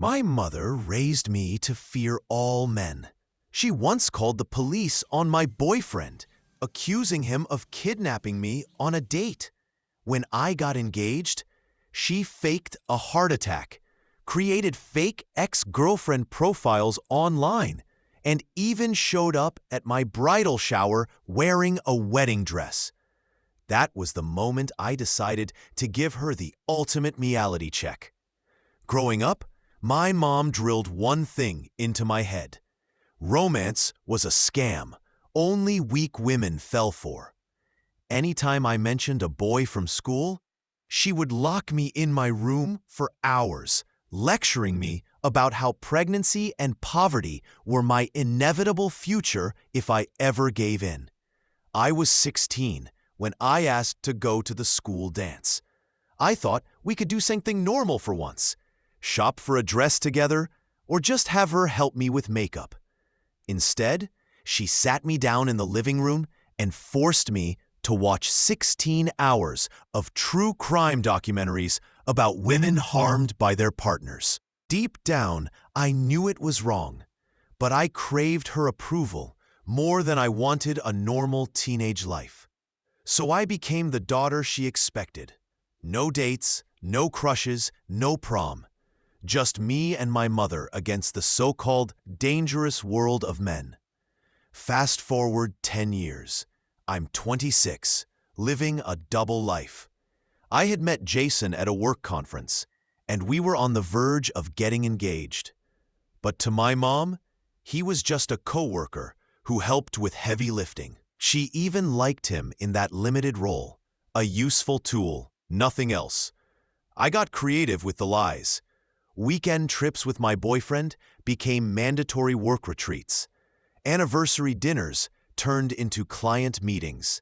My mother raised me to fear all men. She once called the police on my boyfriend, accusing him of kidnapping me on a date. When I got engaged, she faked a heart attack, created fake ex-girlfriend profiles online, and even showed up at my bridal shower wearing a wedding dress. That was the moment I decided to give her the ultimate reality check. Growing up, my mom drilled one thing into my head. Romance was a scam only weak women fell for. Anytime I mentioned a boy from school, she would lock me in my room for hours, lecturing me about how pregnancy and poverty were my inevitable future if I ever gave in. I was 16 when I asked to go to the school dance. I thought we could do something normal for once, shop for a dress together, or just have her help me with makeup. Instead, she sat me down in the living room and forced me to watch 16 hours of true crime documentaries about women harmed by their partners. Deep down, I knew it was wrong, but I craved her approval more than I wanted a normal teenage life. So I became the daughter she expected. No dates, no crushes, no prom. Just me and my mother against the so-called dangerous world of men. Fast forward 10 years. I'm 26, living a double life. I had met Jason at a work conference, and we were on the verge of getting engaged. But to my mom, he was just a coworker who helped with heavy lifting. She even liked him in that limited role, a useful tool, nothing else. I got creative with the lies. Weekend trips with my boyfriend became mandatory work retreats. Anniversary dinners turned into client meetings.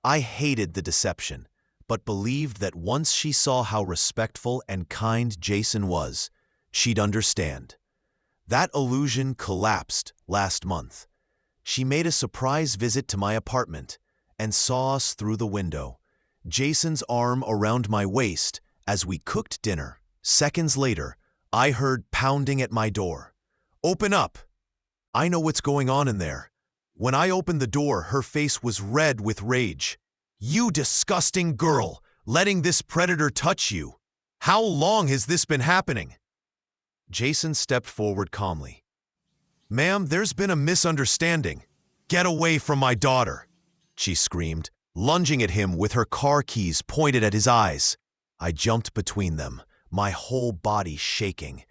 I hated the deception, but believed that once she saw how respectful and kind Jason was, she'd understand. That illusion collapsed last month. She made a surprise visit to my apartment and saw us through the window, Jason's arm around my waist as we cooked dinner. Seconds later, I heard pounding at my door. "Open up!" I know what's going on in there. When I opened the door, her face was red with rage. "You disgusting girl, letting this predator touch you. How long has this been happening?" Jason stepped forward calmly. "Ma'am, there's been a misunderstanding. Get away from my daughter," she screamed, lunging at him with her car keys pointed at his eyes. I jumped between them, my whole body shaking.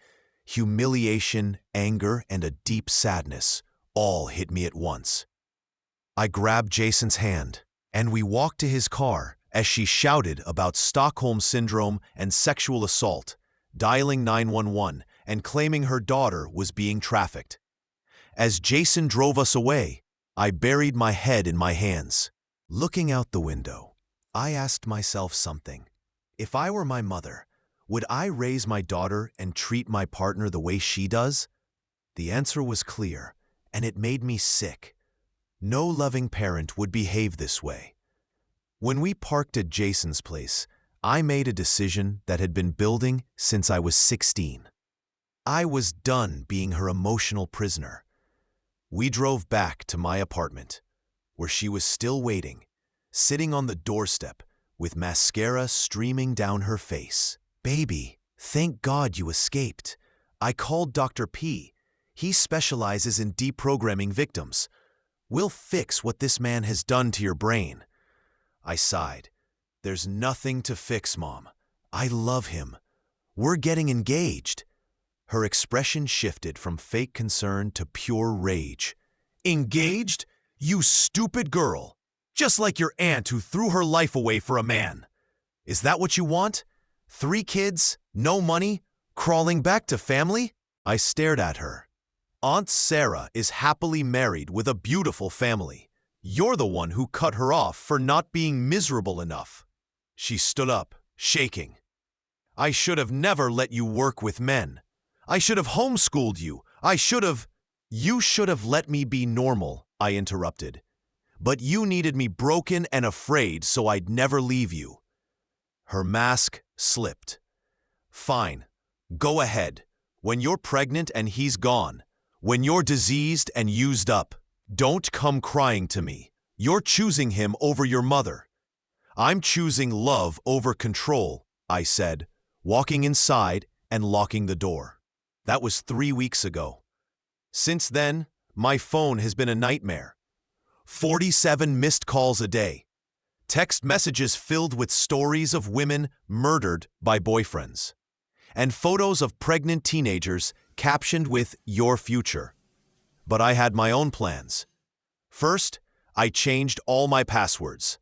Humiliation, anger, and a deep sadness all hit me at once. I grabbed Jason's hand, and we walked to his car as she shouted about Stockholm Syndrome and sexual assault, dialing 911 and claiming her daughter was being trafficked. As Jason drove us away, I buried my head in my hands. Looking out the window, I asked myself something. If I were my mother, would I raise my daughter and treat my partner the way she does? The answer was clear, and it made me sick. No loving parent would behave this way. When we parked at Jason's place, I made a decision that had been building since I was 16. I was done being her emotional prisoner. We drove back to my apartment, where she was still waiting, sitting on the doorstep with mascara streaming down her face. "Baby, thank God you escaped. I called Dr. P. He specializes in deprogramming victims. We'll fix what this man has done to your brain." I sighed. "There's nothing to fix, Mom. I love him. We're getting engaged." Her expression shifted from fake concern to pure rage. "Engaged? You stupid girl! Just like your aunt who threw her life away for a man. Is that what you want? 3 kids, no money, crawling back to family?" I stared at her. "Aunt Sarah is happily married with a beautiful family. You're the one who cut her off for not being miserable enough." She stood up, shaking. "I should have never let you work with men. I should have homeschooled you. You should have let me be normal," I interrupted. "But you needed me broken and afraid so I'd never leave you." Her mask slipped. "Fine. Go ahead. When you're pregnant and he's gone. When you're diseased and used up. Don't come crying to me. You're choosing him over your mother. I'm choosing love over control, I said, walking inside and locking the door. That was 3 weeks ago. Since then, my phone has been a nightmare. 47 missed calls a day. Text messages filled with stories of women murdered by boyfriends. And photos of pregnant teenagers captioned with "Your future." But I had my own plans. First, I changed all my passwords.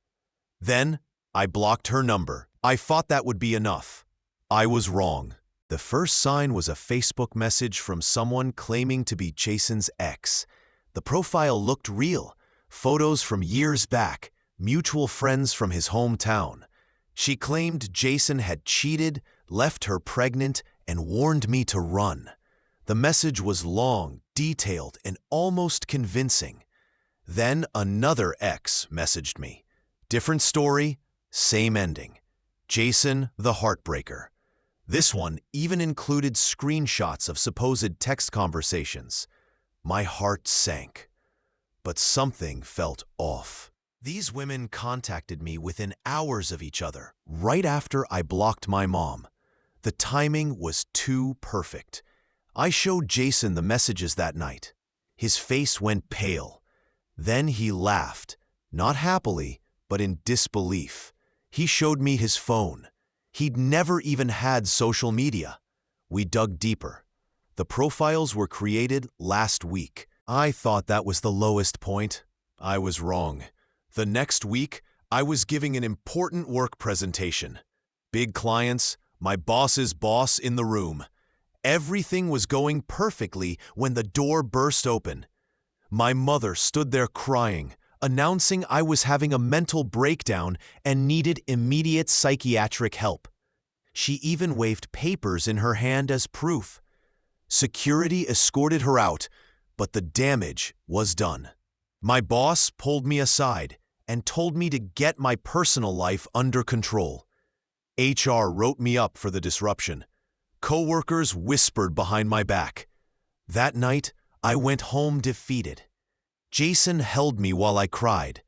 Then, I blocked her number. I thought that would be enough. I was wrong. The first sign was a Facebook message from someone claiming to be Jason's ex. The profile looked real. Photos from years back, mutual friends from his hometown. She claimed Jason had cheated, left her pregnant, and warned me to run. The message was long, detailed, and almost convincing. Then another ex messaged me. Different story, same ending. Jason the Heartbreaker. This one even included screenshots of supposed text conversations. My heart sank. But something felt off. These women contacted me within hours of each other, right after I blocked my mom. The timing was too perfect. I showed Jason the messages that night. His face went pale. Then he laughed, not happily, but in disbelief. He showed me his phone. He'd never even had social media. We dug deeper. The profiles were created last week. I thought that was the lowest point. I was wrong. The next week, I was giving an important work presentation. Big clients, my boss's boss in the room. Everything was going perfectly when the door burst open. My mother stood there crying, announcing I was having a mental breakdown and needed immediate psychiatric help. She even waved papers in her hand as proof. Security escorted her out, but the damage was done. My boss pulled me aside and told me to get my personal life under control. HR wrote me up for the disruption. Coworkers whispered behind my back. That night, I went home defeated. Jason held me while I cried,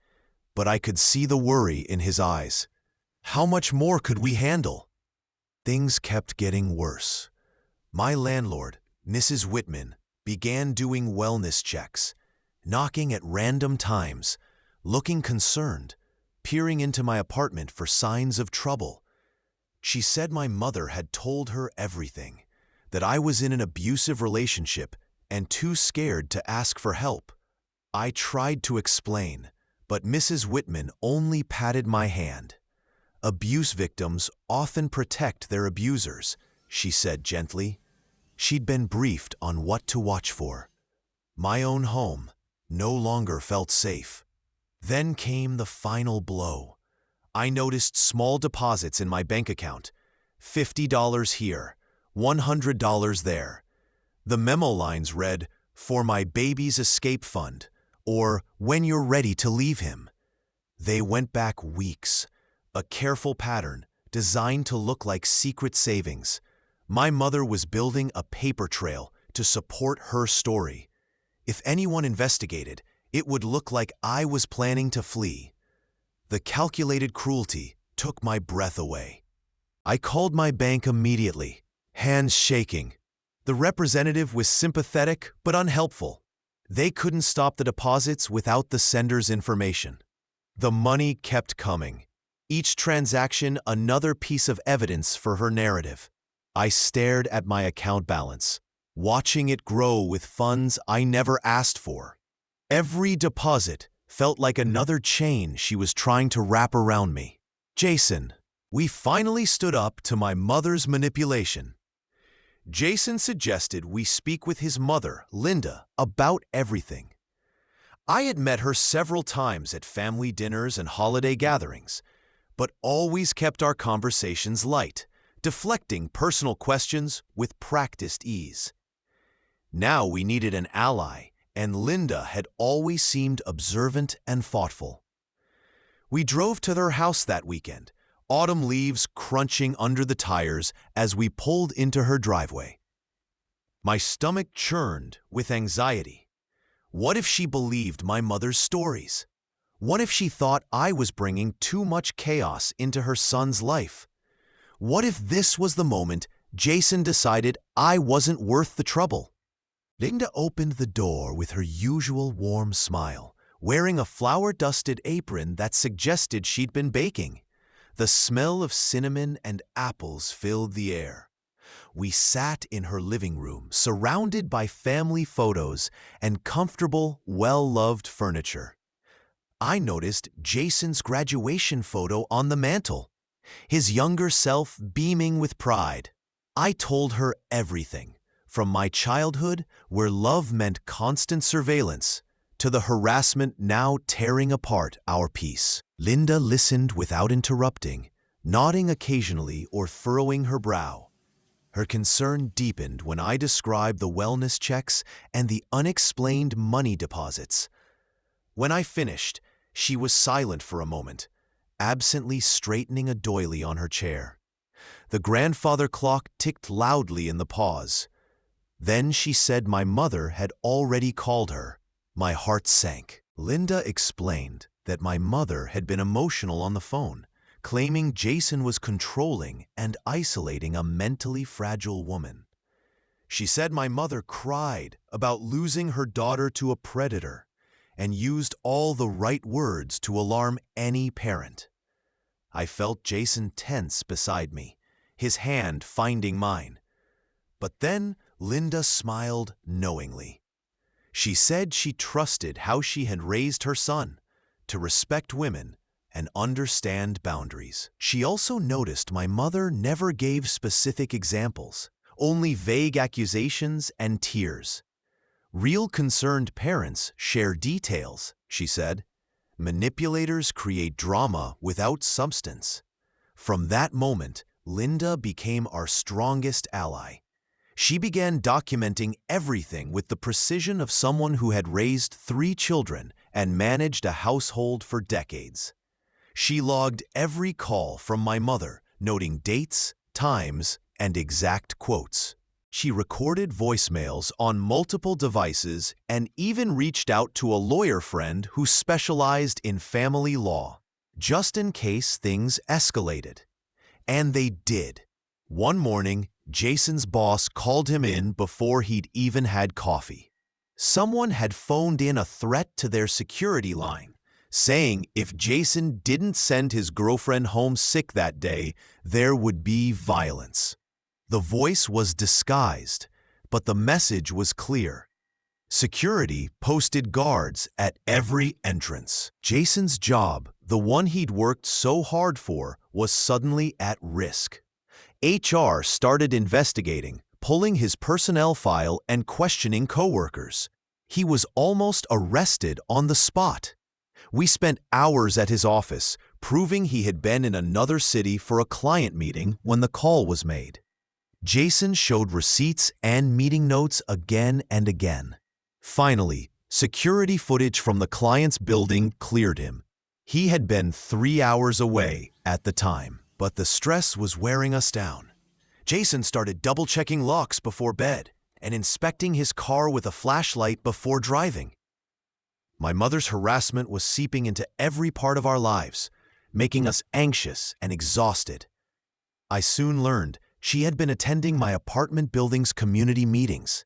but I could see the worry in his eyes. How much more could we handle? Things kept getting worse. My landlord, Mrs. Whitman, began doing wellness checks, knocking at random times, looking concerned, peering into my apartment for signs of trouble. She said my mother had told her everything, that I was in an abusive relationship and too scared to ask for help. I tried to explain, but Mrs. Whitman only patted my hand. Abuse victims often protect their abusers, she said gently. She'd been briefed on what to watch for. My own home no longer felt safe. Then came the final blow. I noticed small deposits in my bank account. $50 here, $100 there. The memo lines read, "For my baby's escape fund," or "When you're ready to leave him." They went back weeks, a careful pattern designed to look like secret savings. My mother was building a paper trail to support her story. If anyone investigated, it would look like I was planning to flee. The calculated cruelty took my breath away. I called my bank immediately, hands shaking. The representative was sympathetic but unhelpful. They couldn't stop the deposits without the sender's information. The money kept coming. Each transaction another piece of evidence for her narrative. I stared at my account balance, watching it grow with funds I never asked for. Every deposit felt like another chain she was trying to wrap around me. Jason. We finally stood up to my mother's manipulation. Jason suggested we speak with his mother, Linda, about everything. I had met her several times at family dinners and holiday gatherings, but always kept our conversations light, deflecting personal questions with practiced ease. Now we needed an ally, and Linda had always seemed observant and thoughtful. We drove to their house that weekend, autumn leaves crunching under the tires as we pulled into her driveway. My stomach churned with anxiety. What if she believed my mother's stories? What if she thought I was bringing too much chaos into her son's life? What if this was the moment Jason decided I wasn't worth the trouble? Linda opened the door with her usual warm smile, wearing a flour-dusted apron that suggested she'd been baking. The smell of cinnamon and apples filled the air. We sat in her living room, surrounded by family photos and comfortable, well-loved furniture. I noticed Jason's graduation photo on the mantel, his younger self beaming with pride. I told her everything, from my childhood, where love meant constant surveillance, to the harassment now tearing apart our peace. Linda listened without interrupting, nodding occasionally or furrowing her brow. Her concern deepened when I described the wellness checks and the unexplained money deposits. When I finished, she was silent for a moment, absently straightening a doily on her chair. The grandfather clock ticked loudly in the pause. Then she said my mother had already called her. My heart sank. Linda explained that my mother had been emotional on the phone, claiming Jason was controlling and isolating a mentally fragile woman. She said my mother cried about losing her daughter to a predator and used all the right words to alarm any parent. I felt Jason tense beside me, his hand finding mine. But then Linda smiled knowingly. She said she trusted how she had raised her son, to respect women and understand boundaries. She also noticed my mother never gave specific examples, only vague accusations and tears. Real concerned parents share details, she said. Manipulators create drama without substance. From that moment, Linda became our strongest ally. She began documenting everything with the precision of someone who had raised 3 children and managed a household for decades. She logged every call from my mother, noting dates, times, and exact quotes. She recorded voicemails on multiple devices and even reached out to a lawyer friend who specialized in family law, just in case things escalated. And they did. One morning, Jason's boss called him in before he'd even had coffee. Someone had phoned in a threat to their security line, saying if Jason didn't send his girlfriend home sick that day, there would be violence. The voice was disguised, but the message was clear. Security posted guards at every entrance. Jason's job, the one he'd worked so hard for, was suddenly at risk. HR started investigating, pulling his personnel file and questioning coworkers. He was almost arrested on the spot. We spent hours at his office, proving he had been in another city for a client meeting when the call was made. Jason showed receipts and meeting notes again and again. Finally, security footage from the client's building cleared him. He had been 3 hours away at the time, but the stress was wearing us down. Jason started double-checking locks before bed and inspecting his car with a flashlight before driving. My mother's harassment was seeping into every part of our lives, making us anxious and exhausted. I soon learned she had been attending my apartment building's community meetings.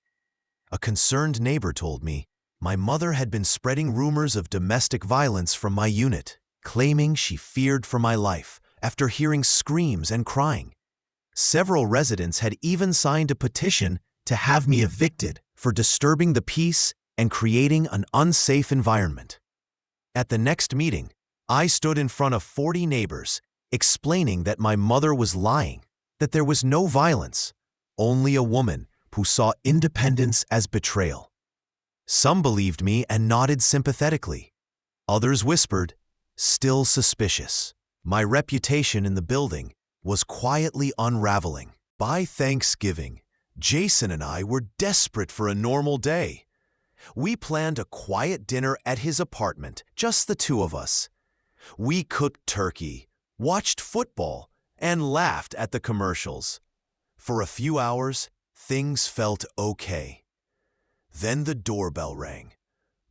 A concerned neighbor told me my mother had been spreading rumors of domestic violence from my unit, claiming she feared for my life after hearing screams and crying. Several residents had even signed a petition to have me evicted for disturbing the peace and creating an unsafe environment. At the next meeting, I stood in front of 40 neighbors, explaining that my mother was lying, that there was no violence, only a woman who saw independence as betrayal. Some believed me and nodded sympathetically. Others whispered, still suspicious. My reputation in the building was quietly unraveling. By Thanksgiving, Jason and I were desperate for a normal day. We planned a quiet dinner at his apartment, just the 2 of us. We cooked turkey, watched football, and laughed at the commercials. For a few hours, Things felt okay. Then the doorbell rang.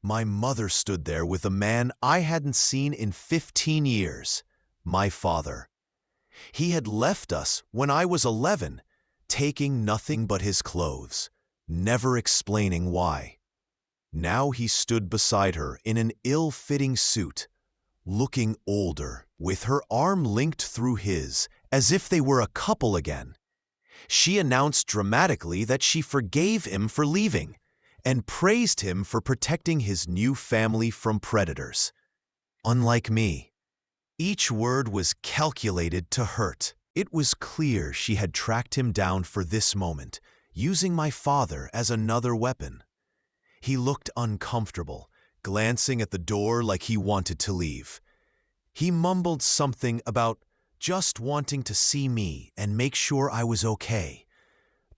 My mother stood there with a man I hadn't seen in 15 years, my father. He had left us when I was 11, taking nothing but his clothes, never explaining why. Now he stood beside her in an ill-fitting suit, looking older, with her arm linked through his, as if they were a couple again. She announced dramatically that she forgave him for leaving and praised him for protecting his new family from predators. Unlike me, each word was calculated to hurt. It was clear she had tracked him down for this moment, using my father as another weapon. He looked uncomfortable, glancing at the door like he wanted to leave. He mumbled something about just wanting to see me and make sure I was okay.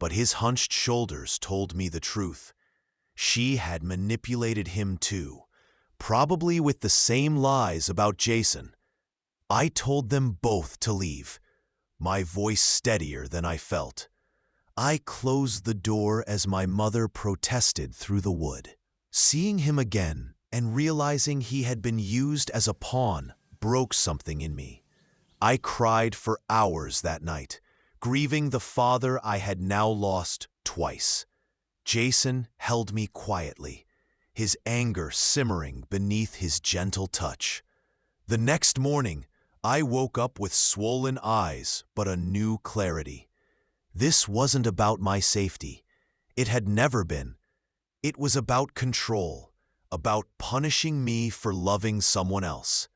But his hunched shoulders told me the truth. She had manipulated him too, probably with the same lies about Jason. I told them both to leave, my voice steadier than I felt. I closed the door as my mother protested through the wood. Seeing him again and realizing he had been used as a pawn broke something in me. I cried for hours that night, grieving the father I had now lost twice. Jason held me quietly, his anger simmering beneath his gentle touch. The next morning, I woke up with swollen eyes but a new clarity. This wasn't about my safety. It had never been. It was about control, about punishing me for loving someone else.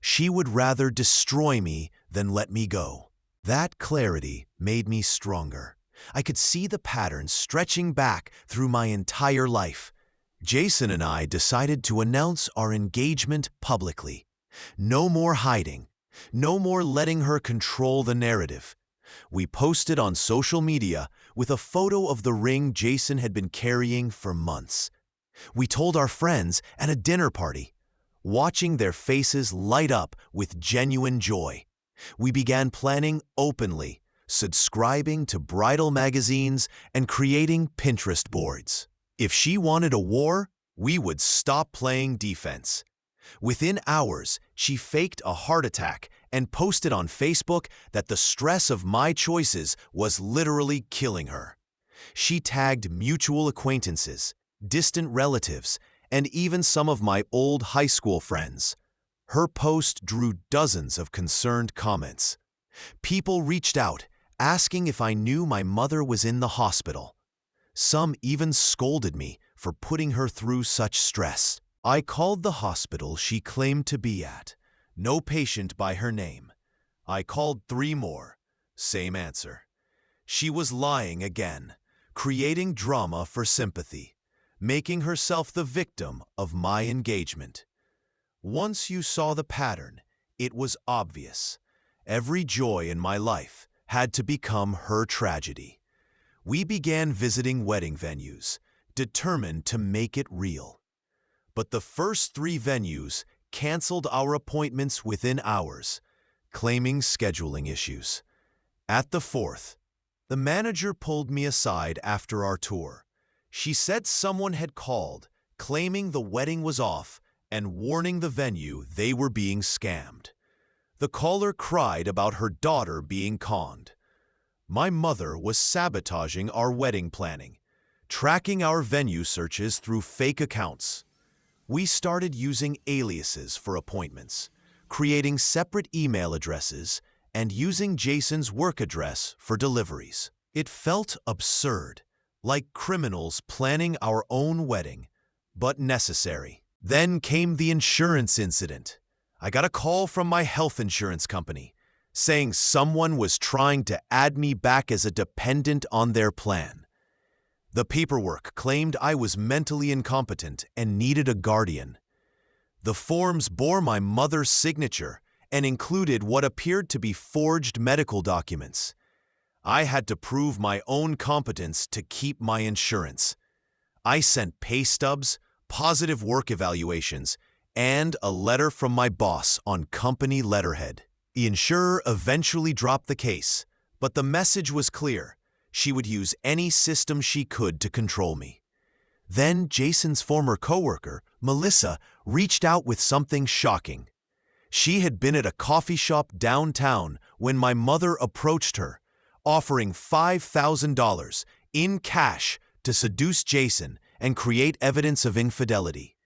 She would rather destroy me than let me go. That clarity made me stronger. I could see the patterns stretching back through my entire life. Jason and I decided to announce our engagement publicly. No more hiding. No more letting her control the narrative. We posted on social media with a photo of the ring Jason had been carrying for months. We told our friends at a dinner party, watching their faces light up with genuine joy. We began planning openly, subscribing to bridal magazines and creating Pinterest boards. If she wanted a war, we would stop playing defense. Within hours, she faked a heart attack and posted on Facebook that the stress of my choices was literally killing her. She tagged mutual acquaintances, distant relatives, and even some of my old high school friends. Her post drew dozens of concerned comments. People reached out, asking if I knew my mother was in the hospital. Some even scolded me for putting her through such stress. I called the hospital she claimed to be at. No patient by her name. I called 3 more. Same answer. She was lying again, creating drama for sympathy, making herself the victim of my engagement. Once you saw the pattern, it was obvious. Every joy in my life had to become her tragedy. We began visiting wedding venues, determined to make it real. But the first 3 venues canceled our appointments within hours, claiming scheduling issues. At the 4th, the manager pulled me aside after our tour. She said someone had called, claiming the wedding was off and warning the venue they were being scammed. The caller cried about her daughter being conned. My mother was sabotaging our wedding planning, tracking our venue searches through fake accounts. We started using aliases for appointments, creating separate email addresses, and using Jason's work address for deliveries. It felt absurd, like criminals planning our own wedding, but necessary. Then came the insurance incident. I got a call from my health insurance company, saying someone was trying to add me back as a dependent on their plan. The paperwork claimed I was mentally incompetent and needed a guardian. The forms bore my mother's signature and included what appeared to be forged medical documents. I had to prove my own competence to keep my insurance. I sent pay stubs, positive work evaluations, and a letter from my boss on company letterhead. The insurer eventually dropped the case, but the message was clear. She would use any system she could to control me. Then Jason's former coworker, Melissa, reached out with something shocking. She had been at a coffee shop downtown when my mother approached her, offering $5,000 in cash to seduce Jason and create evidence of infidelity.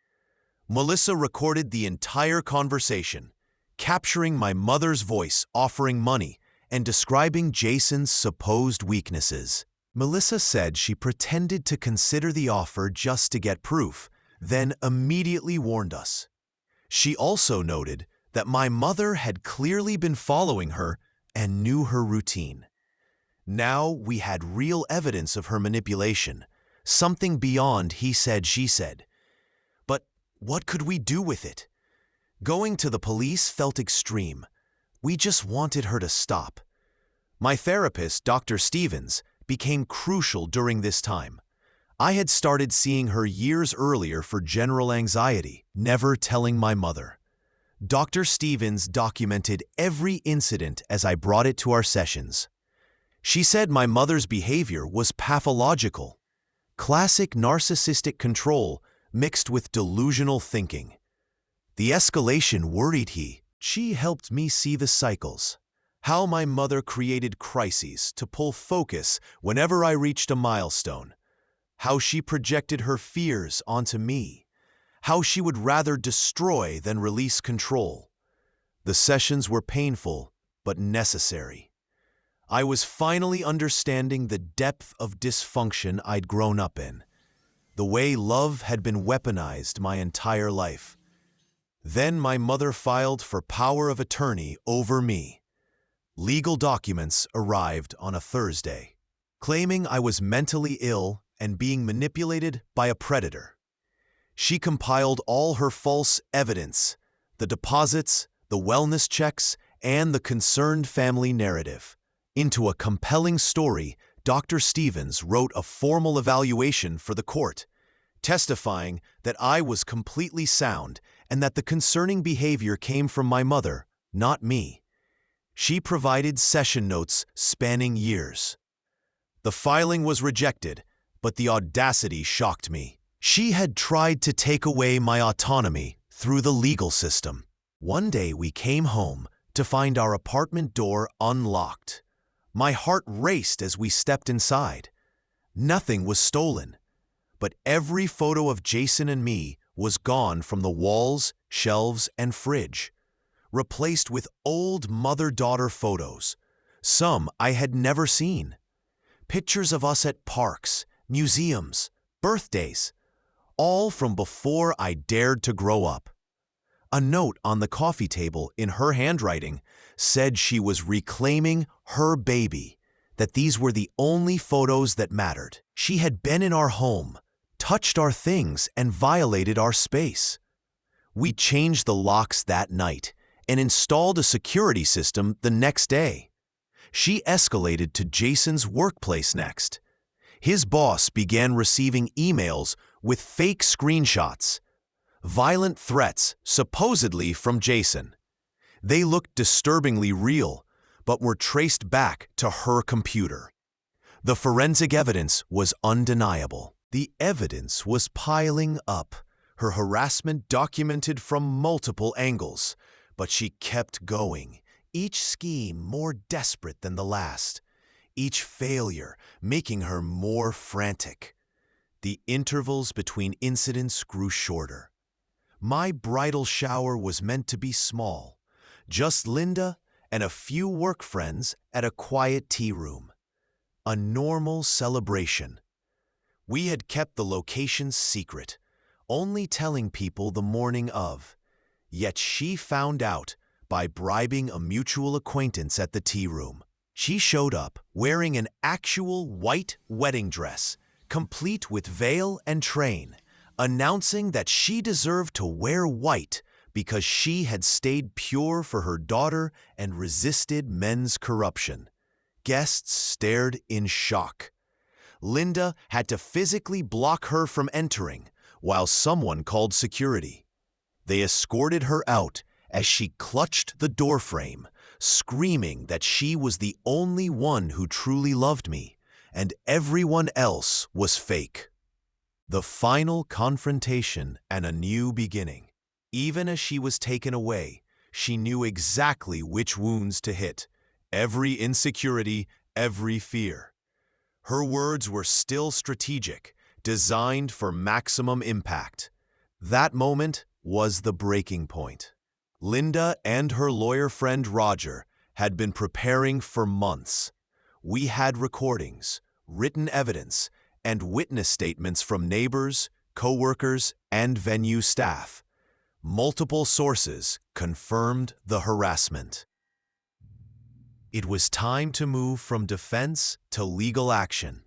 Melissa recorded the entire conversation, capturing my mother's voice offering money and describing Jason's supposed weaknesses. Melissa said she pretended to consider the offer just to get proof, then immediately warned us. She also noted that my mother had clearly been following her and knew her routine. Now we had real evidence of her manipulation, something beyond he said, she said. But what could we do with it? Going to the police felt extreme. We just wanted her to stop. My therapist, Dr. Stevens, became crucial during this time. I had started seeing her years earlier for general anxiety, never telling my mother. Dr. Stevens documented every incident as I brought it to our sessions. She said my mother's behavior was pathological, classic narcissistic control mixed with delusional thinking. The escalation worried he. She helped me see the cycles. How my mother created crises to pull focus whenever I reached a milestone. How she projected her fears onto me. How she would rather destroy than release control. The sessions were painful, but necessary. I was finally understanding the depth of dysfunction I'd grown up in. The way love had been weaponized my entire life. Then my mother filed for power of attorney over me. Legal documents arrived on a Thursday, claiming I was mentally ill and being manipulated by a predator. She compiled all her false evidence, the deposits, the wellness checks, and the concerned family narrative. Into a compelling story, Dr. Stevens wrote a formal evaluation for the court, testifying that I was completely sound and that the concerning behavior came from my mother, not me. She provided session notes spanning years. The filing was rejected, but the audacity shocked me. She had tried to take away my autonomy through the legal system. One day we came home to find our apartment door unlocked. My heart raced as we stepped inside. Nothing was stolen, but every photo of Jason and me was gone from the walls, shelves, and fridge, replaced with old mother-daughter photos, some I had never seen. Pictures of us at parks, museums, birthdays, all from before I dared to grow up. A note on the coffee table in her handwriting said she was reclaiming her baby, that these were the only photos that mattered. She had been in our home, touched our things, and violated our space. We changed the locks that night and installed a security system the next day. She escalated to Jason's workplace next. His boss began receiving emails with fake screenshots, violent threats supposedly from Jason. They looked disturbingly real, but were traced back to her computer. The forensic evidence was undeniable. The evidence was piling up, her harassment documented from multiple angles, but she kept going, each scheme more desperate than the last, each failure making her more frantic. The intervals between incidents grew shorter. My bridal shower was meant to be small, just Linda and a few work friends at a quiet tea room. A normal celebration. We had kept the location secret, only telling people the morning of. Yet she found out by bribing a mutual acquaintance at the tea room. She showed up wearing an actual white wedding dress, complete with veil and train, announcing that she deserved to wear white because she had stayed pure for her daughter and resisted men's corruption. Guests stared in shock. Linda had to physically block her from entering, while someone called security. They escorted her out as she clutched the doorframe, screaming that she was the only one who truly loved me, and everyone else was fake. The final confrontation and a new beginning. Even as she was taken away, she knew exactly which wounds to hit, every insecurity, every fear. Her words were still strategic, designed for maximum impact. That moment was the breaking point. Linda and her lawyer friend Roger had been preparing for months. We had recordings, written evidence, and witness statements from neighbors, co-workers, and venue staff. Multiple sources confirmed the harassment. It was time to move from defense to legal action.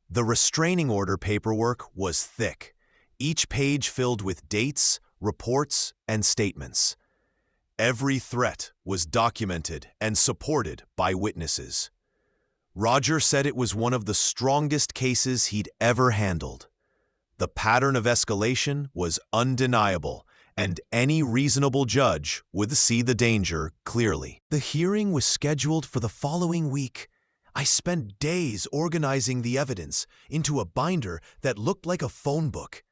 The restraining order paperwork was thick, each page filled with dates, reports, and statements. Every threat was documented and supported by witnesses. Roger said it was one of the strongest cases he'd ever handled. The pattern of escalation was undeniable, and any reasonable judge would see the danger clearly. The hearing was scheduled for the following week. I spent days organizing the evidence into a binder that looked like a phone book.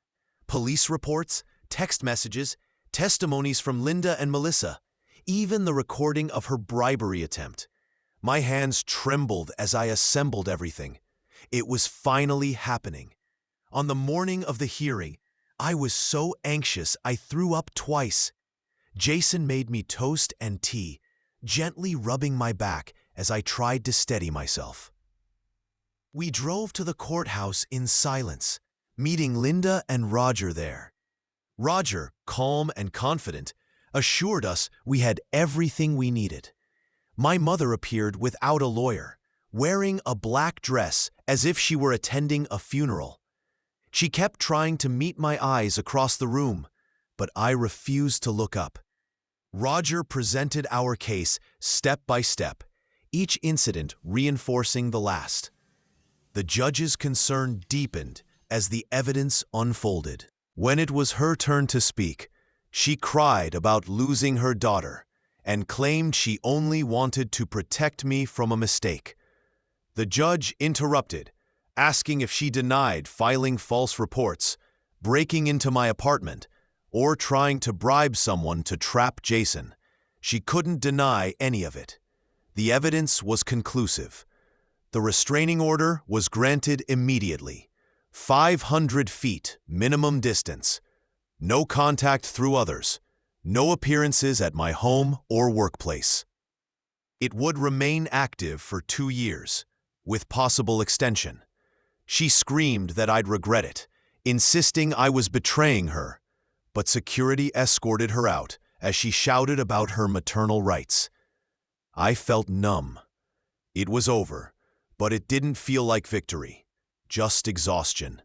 Police reports, text messages, testimonies from Linda and Melissa, even the recording of her bribery attempt. My hands trembled as I assembled everything. It was finally happening. On the morning of the hearing, I was so anxious I threw up twice. Jason made me toast and tea, gently rubbing my back as I tried to steady myself. We drove to the courthouse in silence, meeting Linda and Roger there. Roger, calm and confident, assured us we had everything we needed. My mother appeared without a lawyer, wearing a black dress as if she were attending a funeral. She kept trying to meet my eyes across the room, but I refused to look up. Roger presented our case step by step, each incident reinforcing the last. The judge's concern deepened as the evidence unfolded. When it was her turn to speak, she cried about losing her daughter and claimed she only wanted to protect me from a mistake. The judge interrupted, asking if she denied filing false reports, breaking into my apartment, or trying to bribe someone to trap Jason. She couldn't deny any of it. The evidence was conclusive. The restraining order was granted immediately. 500 feet minimum distance. No contact through others. No appearances at my home or workplace. It would remain active for 2 years, with possible extension. She screamed that I'd regret it, insisting I was betraying her, but security escorted her out as she shouted about her maternal rights. I felt numb. It was over, but it didn't feel like victory, just exhaustion.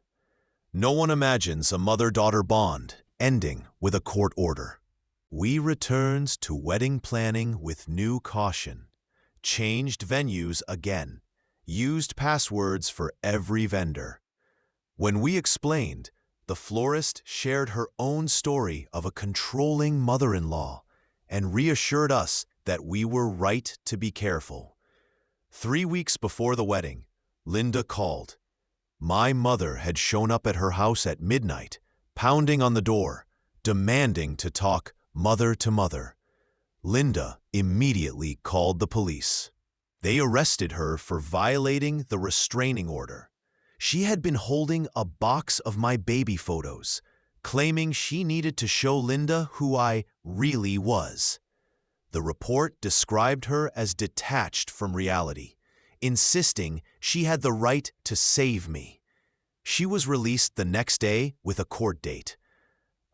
No one imagines a mother-daughter bond ending with a court order. We returned to wedding planning with new caution, changed venues again, used passwords for every vendor. When we explained, the florist shared her own story of a controlling mother-in-law and reassured us that we were right to be careful. 3 weeks before the wedding, Linda called. My mother had shown up at her house at midnight, pounding on the door, demanding to talk mother to mother. Linda immediately called the police. They arrested her for violating the restraining order. She had been holding a box of my baby photos, claiming she needed to show Linda who I really was. The report described her as detached from reality, insisting she had the right to save me. She was released the next day with a court date.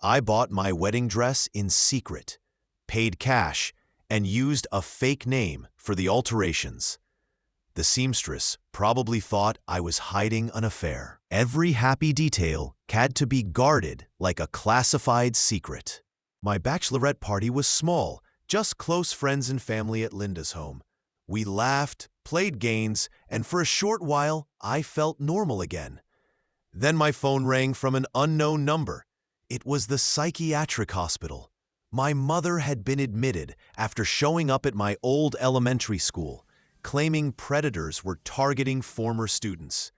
I bought my wedding dress in secret, paid cash, and used a fake name for the alterations. The seamstress probably thought I was hiding an affair. Every happy detail had to be guarded like a classified secret. My bachelorette party was small, just close friends and family at Linda's home. We laughed, played games, and for a short while, I felt normal again. Then my phone rang from an unknown number. It was the psychiatric hospital. My mother had been admitted after showing up at my old elementary school, claiming predators were targeting former students.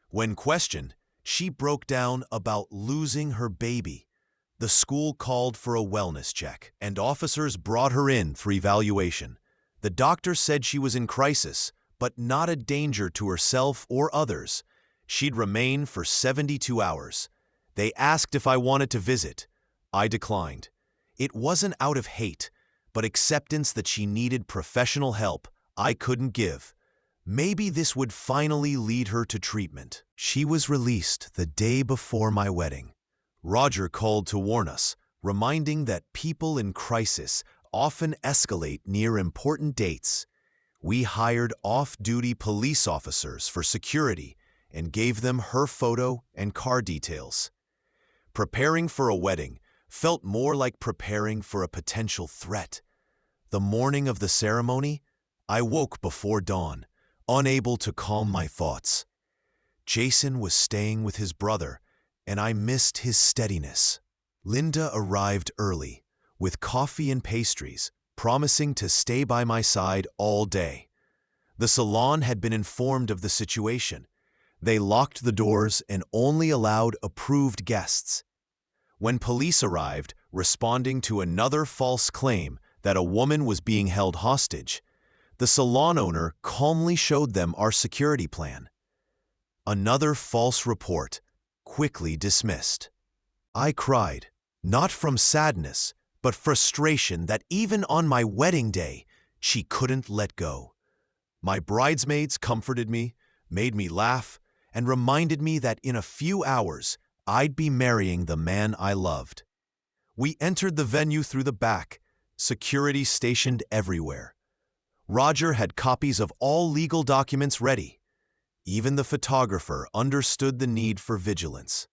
When questioned, she broke down about losing her baby. The school called for a wellness check, and officers brought her in for evaluation. The doctor said she was in crisis, but not a danger to herself or others. She'd remain for 72 hours. They asked if I wanted to visit. I declined. It wasn't out of hate, but acceptance that she needed professional help I couldn't give. Maybe this would finally lead her to treatment. She was released the day before my wedding. Roger called to warn us, reminding that people in crisis often escalate near important dates. We hired off-duty police officers for security and gave them her photo and car details. Preparing for a wedding felt more like preparing for a potential threat. The morning of the ceremony, I woke before dawn, unable to calm my thoughts. Jason was staying with his brother, and I missed his steadiness. Linda arrived early, with coffee and pastries, promising to stay by my side all day. The salon had been informed of the situation. They locked the doors and only allowed approved guests. When police arrived, responding to another false claim that a woman was being held hostage, the salon owner calmly showed them our security plan. Another false report, quickly dismissed. I cried, not from sadness, but frustration that even on my wedding day, she couldn't let go. My bridesmaids comforted me, made me laugh, and reminded me that in a few hours, I'd be marrying the man I loved. We entered the venue through the back, security stationed everywhere. Roger had copies of all legal documents ready. Even the photographer understood the need for vigilance.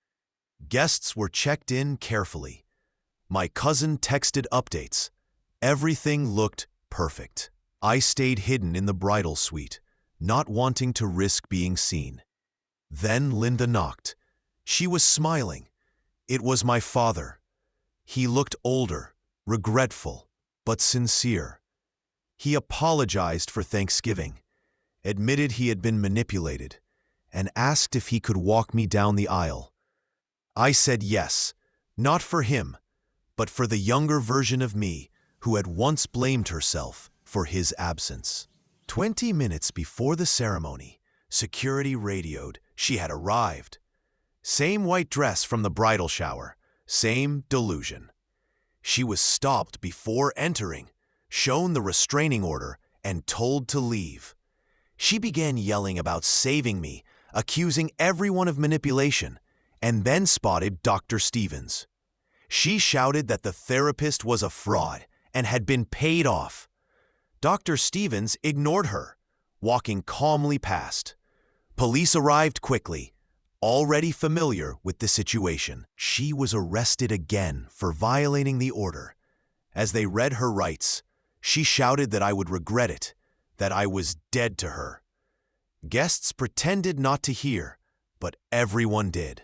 Guests were checked in carefully. My cousin texted updates. Everything looked perfect. I stayed hidden in the bridal suite, not wanting to risk being seen. Then Linda knocked. She was smiling. It was my father. He looked older, regretful, but sincere. He apologized for Thanksgiving, admitted he had been manipulated, and asked if he could walk me down the aisle. I said yes, not for him, but for the younger version of me who had once blamed herself for his absence. 20 minutes before the ceremony, security radioed she had arrived. Same white dress from the bridal shower, same delusion. She was stopped before entering, shown the restraining order, and told to leave. She began yelling about saving me, accusing everyone of manipulation, and then spotted Dr. Stevens. She shouted that the therapist was a fraud and had been paid off. Dr. Stevens ignored her, walking calmly past. Police arrived quickly, already familiar with the situation. She was arrested again for violating the order. As they read her rights, she shouted that I would regret it, that I was dead to her. Guests pretended not to hear, but everyone did.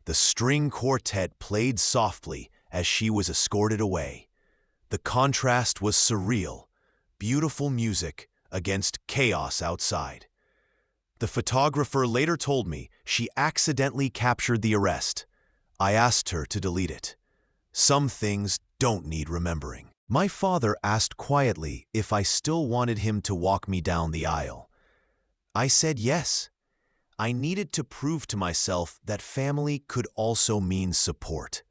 The string quartet played softly as she was escorted away. The contrast was surreal, beautiful music against chaos outside. The photographer later told me she accidentally captured the arrest. I asked her to delete it. Some things don't need remembering. My father asked quietly if I still wanted him to walk me down the aisle. I said yes. I needed to prove to myself that family could also mean support.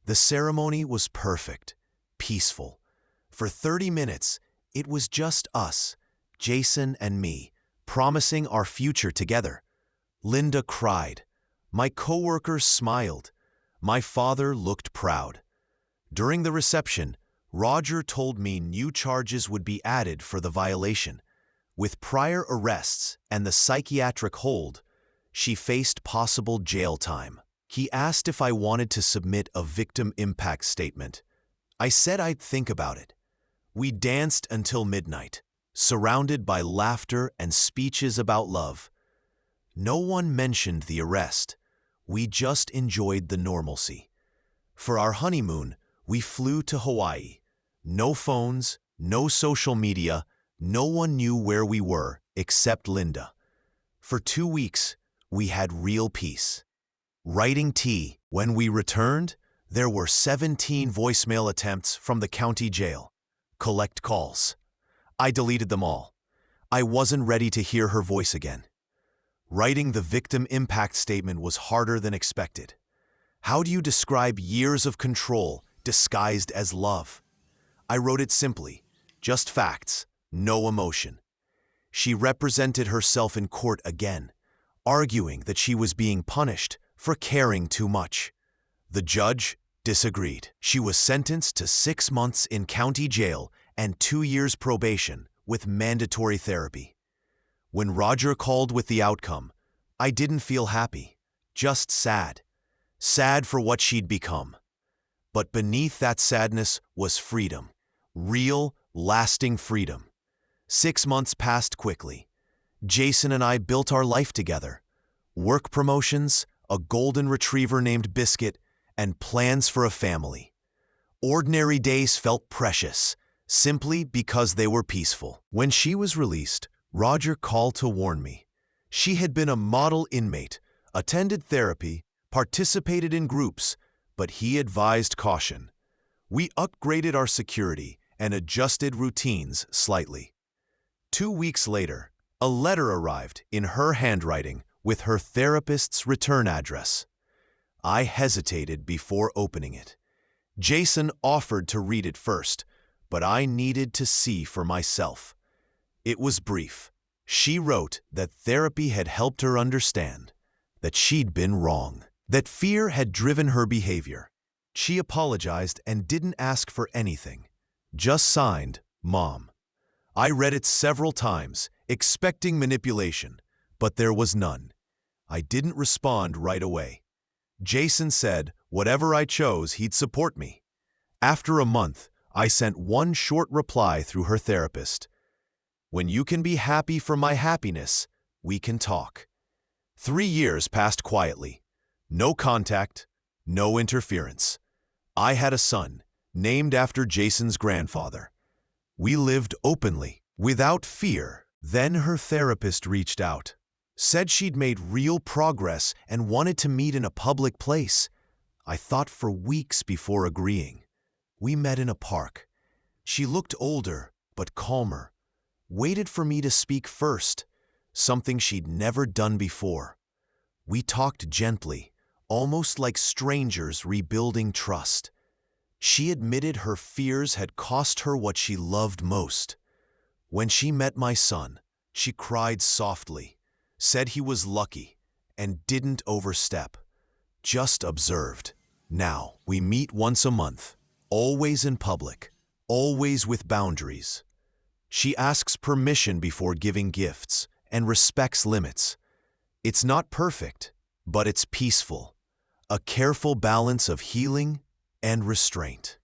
The ceremony was perfect, peaceful. For 30 minutes, it was just us, Jason and me, promising our future together. Linda cried. My coworkers smiled. My father looked proud. During the reception, Roger told me new charges would be added for the violation. With prior arrests and the psychiatric hold, she faced possible jail time. He asked if I wanted to submit a victim impact statement. I said I'd think about it. We danced until midnight, surrounded by laughter and speeches about love. No one mentioned the arrest. We just enjoyed the normalcy. For our honeymoon, we flew to Hawaii. No phones, no social media, No one knew where we were except Linda. For 2 weeks, we had real peace. Writing tea. When we returned, there were 17 voicemail attempts from the county jail. Collect calls. I deleted them all. I wasn't ready to hear her voice again. Writing the victim impact statement was harder than expected. How do you describe years of control disguised as love? I wrote it simply, just facts, no emotion. She represented herself in court again, arguing that she was being punished for caring too much. The judge disagreed. She was sentenced to 6 months in county jail and 2 years probation with mandatory therapy. When Roger called with the outcome, I didn't feel happy, just sad. Sad for what she'd become. But beneath that sadness was freedom. Real, lasting freedom. 6 months passed quickly. Jason and I built our life together. Work promotions, a golden retriever named Biscuit, and plans for a family. Ordinary days felt precious, simply because they were peaceful. When she was released, Roger called to warn me. She had been a model inmate, attended therapy, participated in groups, but he advised caution. We upgraded our security and adjusted routines slightly. 2 weeks later, a letter arrived in her handwriting with her therapist's return address. I hesitated before opening it. Jason offered to read it first, but I needed to see for myself. It was brief. She wrote that therapy had helped her understand that she'd been wrong, that fear had driven her behavior. She apologized and didn't ask for anything, just signed, Mom. I read it several times, expecting manipulation, but there was none. I didn't respond right away. Jason said whatever I chose, he'd support me. After a month, I sent one short reply through her therapist. When you can be happy for my happiness, we can talk. 3 years passed quietly. No contact, no interference. I had a son, named after Jason's grandfather. We lived openly, without fear. Then her therapist reached out, said she'd made real progress and wanted to meet in a public place. I thought for weeks before agreeing. We met in a park. She looked older, but calmer. Waited for me to speak first, something she'd never done before. We talked gently, almost like strangers rebuilding trust. She admitted her fears had cost her what she loved most. When she met my son, she cried softly, said he was lucky, and didn't overstep. Just observed. Now, we meet once a month, always in public, always with boundaries. She asks permission before giving gifts and respects limits. It's not perfect, but it's peaceful. A careful balance of healing and restraint.